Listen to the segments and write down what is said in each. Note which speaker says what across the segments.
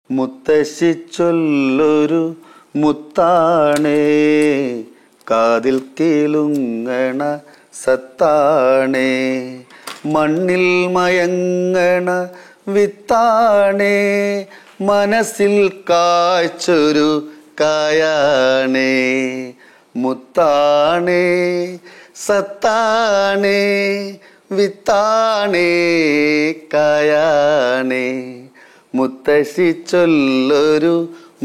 Speaker 1: മുത്തശ്ശി ചൊല്ലൊരു മുത്താണേ കാതിൽ കേളുങ്ങണ സത്താണേ മണ്ണിൽ മയങ്ങണ വിത്താണേ മനസ്സിൽ കായ്ച്ചൊരു കായാണേ മുത്താണേ സത്താണേ വിത്താണേ കായാണേ മുത്തശ്ശി ചൊല്ലൊരു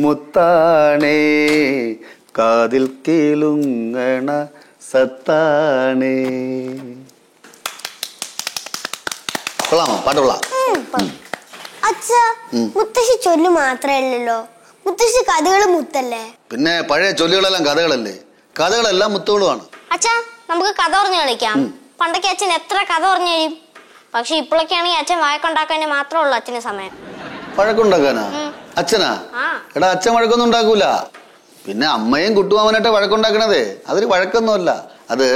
Speaker 1: മുത്താണേ കാതിൽ കേളുങ്ങണ സത്താണേ. കൊള്ളാമോ? പാട്ട് കൊള്ളാം.
Speaker 2: അച്ഛാ, മുത്തശ്ശി ചൊല്ലു മാത്രല്ലല്ലോ, മുത്തശ്ശി കഥകള് മുത്തല്ലേ?
Speaker 1: പിന്നെ പഴയ ചൊല്ലുകളെല്ലാം കഥകളല്ലേ? കഥകളെല്ലാം മുത്തുകളുമാണ്.
Speaker 2: അച്ഛാ, നമുക്ക് കഥ പറഞ്ഞു കളിക്കാം. പണ്ടൊക്കെ അച്ഛൻ എത്ര കഥ പറഞ്ഞു തരും. പക്ഷെ ഇപ്പോഴൊക്കെയാണെങ്കിൽ അച്ഛൻ വഴക്കുണ്ടാക്കാൻ മാത്രമേ ഉള്ളൂ അച്ഛന് സമയം.
Speaker 1: വഴക്കുണ്ടാക്കാനാ? അച്ഛനാ? എടാ, അച്ഛൻ വഴക്കൊന്നും ഉണ്ടാക്കൂല. പിന്നെ അമ്മയും കുട്ടുമാമനായിട്ട് വഴക്കുണ്ടാക്കണതേ അതൊരു വഴക്കൊന്നുമല്ല, അത്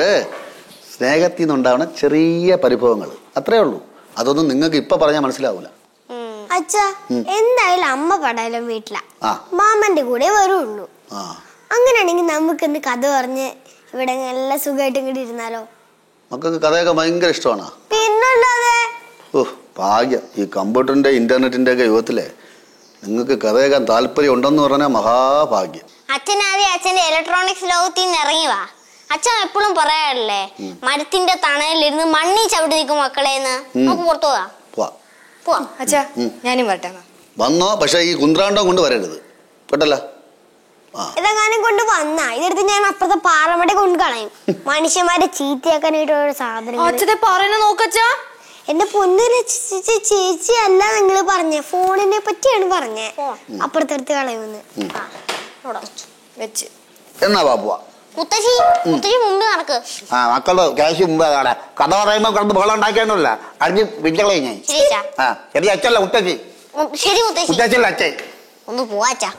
Speaker 1: സ്നേഹത്തിൽ നിന്നുണ്ടാവണ ചെറിയ പരിഭവങ്ങൾ, അത്രേ ഉള്ളൂ. അതൊന്നും നിങ്ങൾക്ക് ഇപ്പൊ പറഞ്ഞാൽ മനസ്സിലാവൂല.
Speaker 2: അച്ഛാ, എന്തായാലും അമ്മ പടലും വീട്ടിലാ, മാമന്റെ കൂടെ വരുള്ളൂ. അങ്ങനെയാണെങ്കിൽ നമുക്കിന്ന് കഥ പറഞ്ഞ് ഇവിടെ നല്ല സുഖമായിട്ട് ഇങ്ങോട്ട് ഇരുന്നാലോ?
Speaker 1: മക്കൾക്ക് കഥയൊക്കെ ഭയങ്കര ഇഷ്ടമാണ്.
Speaker 2: പിന്നല്ലാതെ.
Speaker 1: ഭാഗ്യം. ഈ കമ്പ്യൂട്ടറിന്റെ ഇന്റർനെറ്റിന്റെ ഒക്കെ യുഗത്തിലെ നിങ്ങൾക്ക് കഥയേക്കാൻ താല്പര്യം ഉണ്ടെന്ന് പറഞ്ഞാൽ മഹാഭാഗ്യം.
Speaker 2: അച്ഛനാദ്യം അച്ഛന്റെ ഇലക്ട്രോണിക്സ് ലോകത്തിൽ നിന്ന് ഇറങ്ങി വാ. അച്ഛൻ എപ്പോഴും പറയാറില്ലേ, മരത്തിന്റെ തണലിലിരുന്ന് മണ്ണി ചവിട്ടി നിൽക്കും മക്കളേന്ന്. നമുക്ക് പുറത്തു പോവാം.
Speaker 3: അച്ഛാ, ഞാനും വരട്ടെ.
Speaker 1: വന്നോ, പക്ഷെ ഈ കുന്ത്രാണ്ടം കൊണ്ട് വരരുത് കേട്ടല്ല.
Speaker 2: ഇതെങ്ങാനും കൊണ്ട് വന്നാ ഇതെടുത്ത് ഞാൻ അപ്പുറത്തെ പാറമട കൊണ്ട് കളയും. മനുഷ്യന്മാരെ ചീത്തയാക്കാനായിട്ടുള്ള സാധനം.
Speaker 3: അച്ഛനെ പറയുന്ന നോക്കച്ചാ.
Speaker 2: എന്റെ പൊന്നു ചേച്ചി അല്ല നിങ്ങള് പറഞ്ഞേ, ഫോണിനെ പറ്റിയാണ് പറഞ്ഞേ. അപ്പുറത്തെടുത്ത് കളയുമെന്ന് വെച്ച്.
Speaker 1: എന്നാ പാപ്പുവാ
Speaker 2: മുത്തശ്ശി മുമ്പ് നടക്ക്.
Speaker 4: മക്കളുടെ ക്യാഷ് മുമ്പ് കഥ പറയുമ്പോ കിടന്ന് ബഹളം ഉണ്ടാക്കിയാണല്ല അടിഞ്ഞ് വിളിച്ചകളെ ഞാൻ. ശരി അച്ഛല്ല മുത്തശ്ശി.
Speaker 2: ശരി മുത്തശ്ശി.
Speaker 4: മുത്തശ്ശല്ല അച്ഛൻ.
Speaker 2: ഒന്ന് പോവാച്ചാ.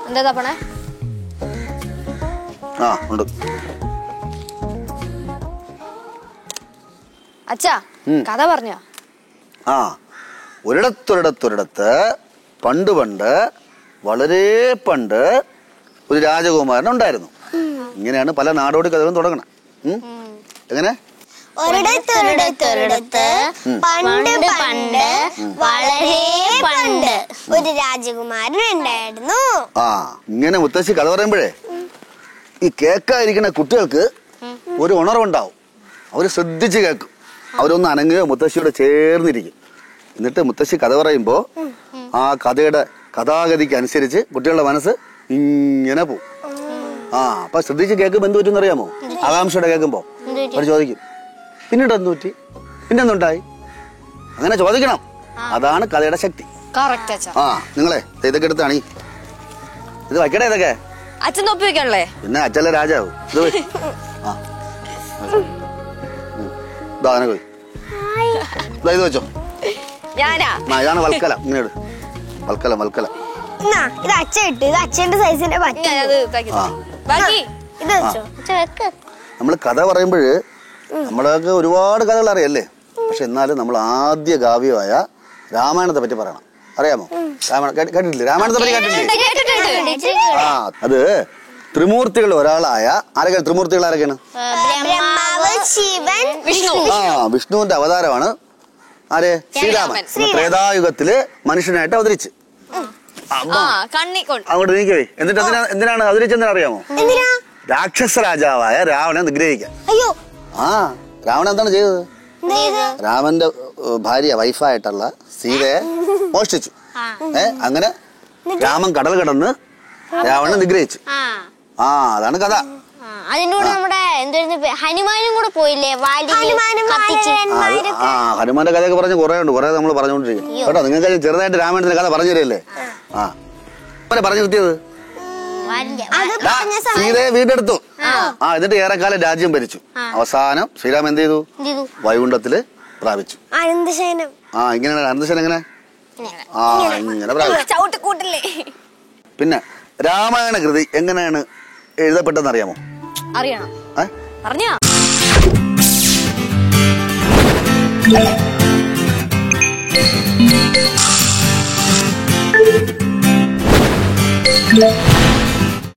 Speaker 3: എന്താ തപ്പണേ?
Speaker 1: ഉണ്ട്.
Speaker 3: അച്ഛാ, കഥ പറഞ്ഞോ?
Speaker 1: ഒരിടത്തൊരിടത്ത് പണ്ട് വളരെ പണ്ട് ഒരു രാജകുമാരൻ ഉണ്ടായിരുന്നു. ഇങ്ങനെയാണ് പല നാടോടി കഥകളും തുടങ്ങണം. എങ്ങനെ?
Speaker 2: ഒരിടത്തൊരിടത്ത് പണ്ട് വളരെ പണ്ട് ഒരു രാജകുമാരൻ ഉണ്ടായിരുന്നു.
Speaker 1: ഇങ്ങനെ മുത്തശ്ശി കഥ പറയുമ്പോഴേ ഈ കേൾക്കാതിരിക്കുന്ന കുട്ടികൾക്ക് ഒരു ഉണർവുണ്ടാവും. അവര് ശ്രദ്ധിച്ച് കേൾക്കും. അവരൊന്ന് അനങ്ങുകയോ മുത്തശ്ശിയോട് ചേർന്നിരിക്കും. എന്നിട്ട് മുത്തശ്ശി കഥ പറയുമ്പോ ആ കഥയുടെ കഥാഗതിക്ക് അനുസരിച്ച് കുട്ടികളുടെ മനസ്സ് ഇങ്ങനെ പോവും. അപ്പൊ ശ്രദ്ധിച്ച് കേൾക്കുമ്പോ എന്ത് പറ്റുമെന്ന് അറിയാമോ? ആകാംക്ഷയോടെ കേൾക്കുമ്പോ അവർ ചോദിക്കും, പിന്നീട് എന്ത് പറ്റി, പിന്നെന്തുണ്ടായി, അങ്ങനെ ചോദിക്കണം. അതാണ് കഥയുടെ ശക്തി. നിങ്ങളെ ഇതൊക്കെ എടുത്താണ് ഇത് വയ്ക്കണേ. ഇതൊക്കെ
Speaker 3: അച്ഛൻ തൊപ്പി വെക്കണല്ലേ?
Speaker 1: പിന്നെ അച്ഛല്ലേ രാജാവ്. ഇത് വെച്ചോ. ഇതാണ് വൽക്കല. ഇങ്ങനെ വൽക്കല.
Speaker 2: ഇത് അച്ഛൻ ഇട്ട്, ഇത് അച്ഛന്റെ സൈസിന്റെ.
Speaker 1: നമ്മള് കഥ പറയുമ്പോഴ് നമ്മളൊക്കെ ഒരുപാട് കഥകൾ അറിയല്ലേ, പക്ഷെ എന്നാലും നമ്മൾ ആദ്യ കാവ്യമായ രാമായണത്തെ പറ്റി പറയണം. അറിയാമോ? രാമായണം കേട്ടിട്ടില്ലേ? രാമായണത്തെ പറ്റി കേട്ടിട്ടില്ലേ? അത് ത്രിമൂർത്തികൾ ഒരാളായ ആരൊക്കെയാണ് ത്രിമൂർത്തികൾ? ആരൊക്കെയാണ്? വിഷ്ണുവിന്റെ അവതാരമാണ് ആര്? ശ്രീരാമൻ. ത്രേതായുഗത്തില് മനുഷ്യനായിട്ട് അവതരിച്ച് അങ്ങോട്ട് നീക്കവേ. എന്നിട്ട് എന്തിനാണ് അവതരിച്ചെന്ന് അറിയാമോ? രാക്ഷസ രാജാവായ രാവണനെ നിഗ്രഹിക്കാൻ. രാവണൻ എന്താണ് ചെയ്തത്? രാമന്റെ ഭാര്യ വൈഫായിട്ടുള്ള സീതയെ മോഷ്ടിച്ചു. അങ്ങനെ രാമൻ കടൽ കടന്ന് രാവണനെ നിഗ്രഹിച്ചു. അതാണ് കഥ.
Speaker 2: അതിനോട് നമ്മുടെ ഹനുമാനും കൂടെ പോയില്ലേ?
Speaker 1: ഹനുമാന്റെ കഥയൊക്കെ പറഞ്ഞ് കുറെ ഉണ്ട്, കുറെ നമ്മൾ പറഞ്ഞുകൊണ്ടിരിക്കും കേട്ടോ. നിങ്ങൾക്ക് ചെറുതായിട്ട് രാമായണത്തിന്റെ കഥ പറഞ്ഞു തരല്ലേ? പറഞ്ഞു കിട്ടിയത് സീതയെ വീണ്ടെടുത്തു. എന്നിട്ട് ഏറെക്കാലം രാജ്യം ഭരിച്ചു. അവസാനം ശ്രീരാമൻ എന്ത് ചെയ്തു? വൈകുണ്ഠത്തില് പ്രാപിച്ചു. ഇങ്ങനെയാണ് അനന്തശയനം. എങ്ങനെ? ഇങ്ങനെ പ്രാപിച്ചു. പിന്നെ രാമായണ കൃതി എങ്ങനെയാണ് എഴുതപ്പെട്ടെന്ന് അറിയാമോ?
Speaker 3: അറിയണം. അറിഞ്ഞാ
Speaker 5: Yeah.